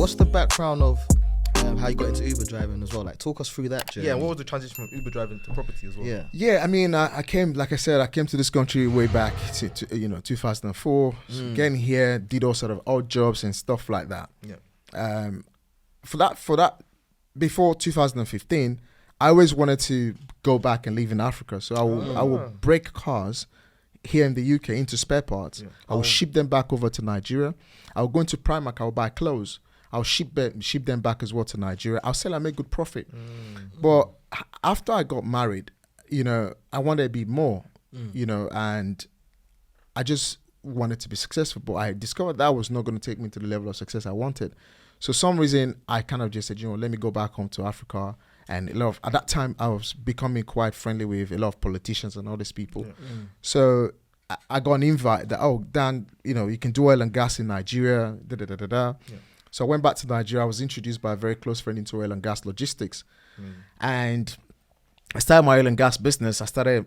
what's the background of how you got into Uber driving as well? Like, talk us through that journey. Yeah, what was the transition from Uber driving to property as well? Yeah, I mean, I came, like I said, I came to this country way back to 2004. So getting here, did all sort of odd jobs and stuff like that. Yeah. For that, before 2015, I always wanted to go back and live in Africa. So I will break cars here in the UK into spare parts. Yeah. I will ship them back over to Nigeria. I will go into Primark. I will buy clothes. I'll ship them back as well to Nigeria. I'll sell and make good profit. But after I got married, I wanted to be more, and I just wanted to be successful. But I discovered that was not going to take me to the level of success I wanted. So some reason I kind of just said, let me go back home to Africa. And at that time, I was becoming quite friendly with a lot of politicians and all these people. Yeah. So I got an invite that, Dan, you can do oil and gas in Nigeria, Yeah. So I went back to Nigeria. I was introduced by a very close friend into oil and gas logistics. And I started my oil and gas business. I started,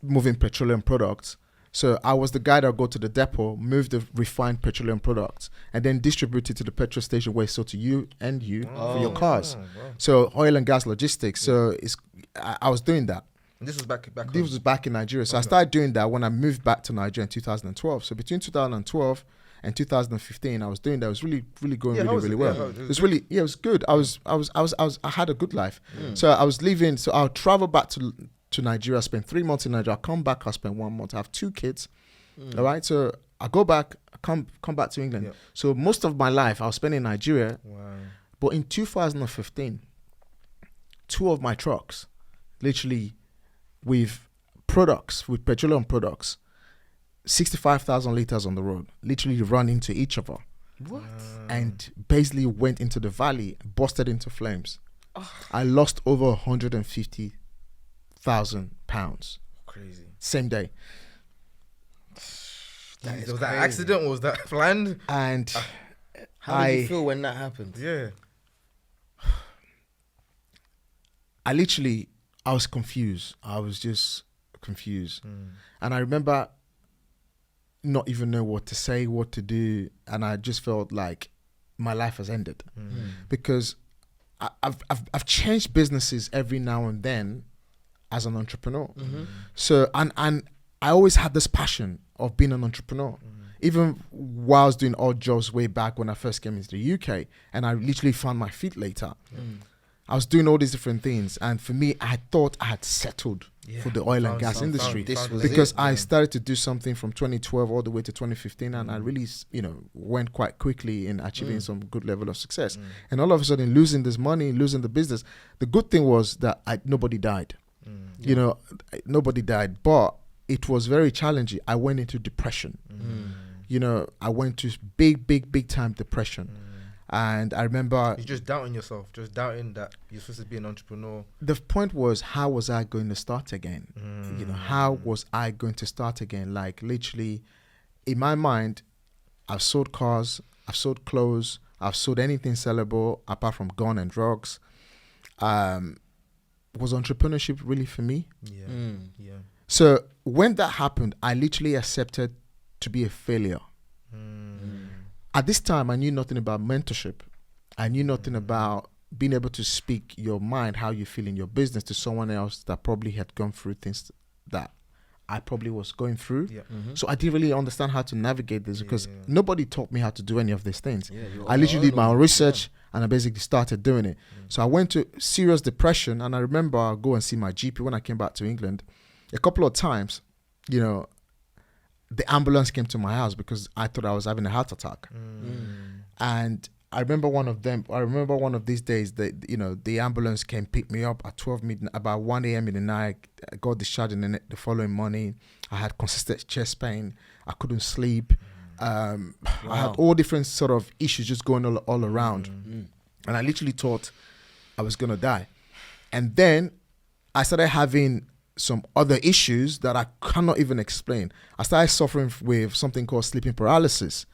moving petroleum products. So I was the guy that would go to the depot, move the refined petroleum products, and then distribute it to the petrol station where it's sold to you for your cars. Wow. So oil and gas logistics. So I was doing that. And this was back This was back in Nigeria. So I started doing that when I moved back to Nigeria in 2012. So between 2012 and 2015, I was doing that. It was really, really going really well. Yeah, it was good. I had a good life. So I was leaving. So I'll travel back to Nigeria, spend 3 months in Nigeria. I come back, I spend 1 month. I have 2 kids. All right. So I go back, I come back to England. Yep. So most of my life I was spending in Nigeria. Wow. But in 2015, 2 of my trucks, literally with petroleum products, 65,000 liters on the road, literally run into each other. What? And basically went into the valley, busted into flames. I lost over 150,000 pounds. Crazy. Same day. Was that accident or was that planned? And how did you feel when that happened? Yeah. I was confused. I was just confused. And I remember not even know what to say, what to do. And I just felt like my life has ended. Because I've changed businesses every now and then as an entrepreneur. So, and I always had this passion of being an entrepreneur. Even while I was doing odd jobs way back when I first came into the UK, and I literally found my feet later. I was doing all these different things, and for me, I thought I had settled for the oil and gas industry because I started to do something from 2012 all the way to 2015, and I really, went quite quickly in achieving some good level of success. And all of a sudden, losing this money, losing the business. The good thing was that nobody died. Nobody died, but it was very challenging. I went into depression. I went to big time depression. And I remember... You're just doubting yourself, just doubting that you're supposed to be an entrepreneur. The point was, how was I going to start again? How was I going to start again? Like, literally, in my mind, I've sold cars, I've sold clothes, I've sold anything sellable apart from gun and drugs. Was entrepreneurship really for me? Yeah. So when that happened, I literally accepted to be a failure. At this time, I knew nothing about mentorship. I knew nothing about being able to speak your mind, how you feel in your business to someone else that probably had gone through things that I probably was going through. So I didn't really understand how to navigate this because nobody taught me how to do any of these things. I literally did my own research and I basically started doing it. So I went to serious depression, and I remember I go and see my GP when I came back to England. A couple of times, the ambulance came to my house because I thought I was having a heart attack. And I remember one of these days that, the ambulance came pick me up at about 1 a.m. in the night. I got discharged in the following morning. I had consistent chest pain. I couldn't sleep. I had all different sort of issues just going all around. And I literally thought I was going to die. And then I started having some other issues that I cannot even explain. I started suffering with something called sleeping paralysis.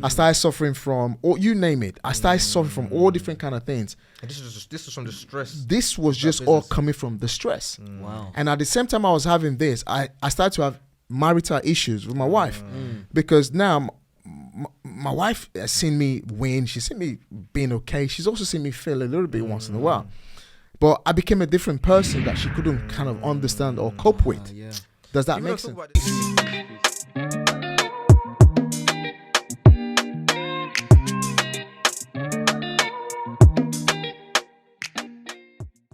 I started suffering from, you name it. I started suffering from all different kind of things. And this was from the stress. This was just all coming from the stress. Wow. And at the same time I was having this, I started to have marital issues with my wife because now my wife has seen me win. She's seen me being okay. She's also seen me fail a little bit once in a while. But I became a different person that she couldn't kind of understand or cope with. Yeah. Does that Even make though sense? talk about this-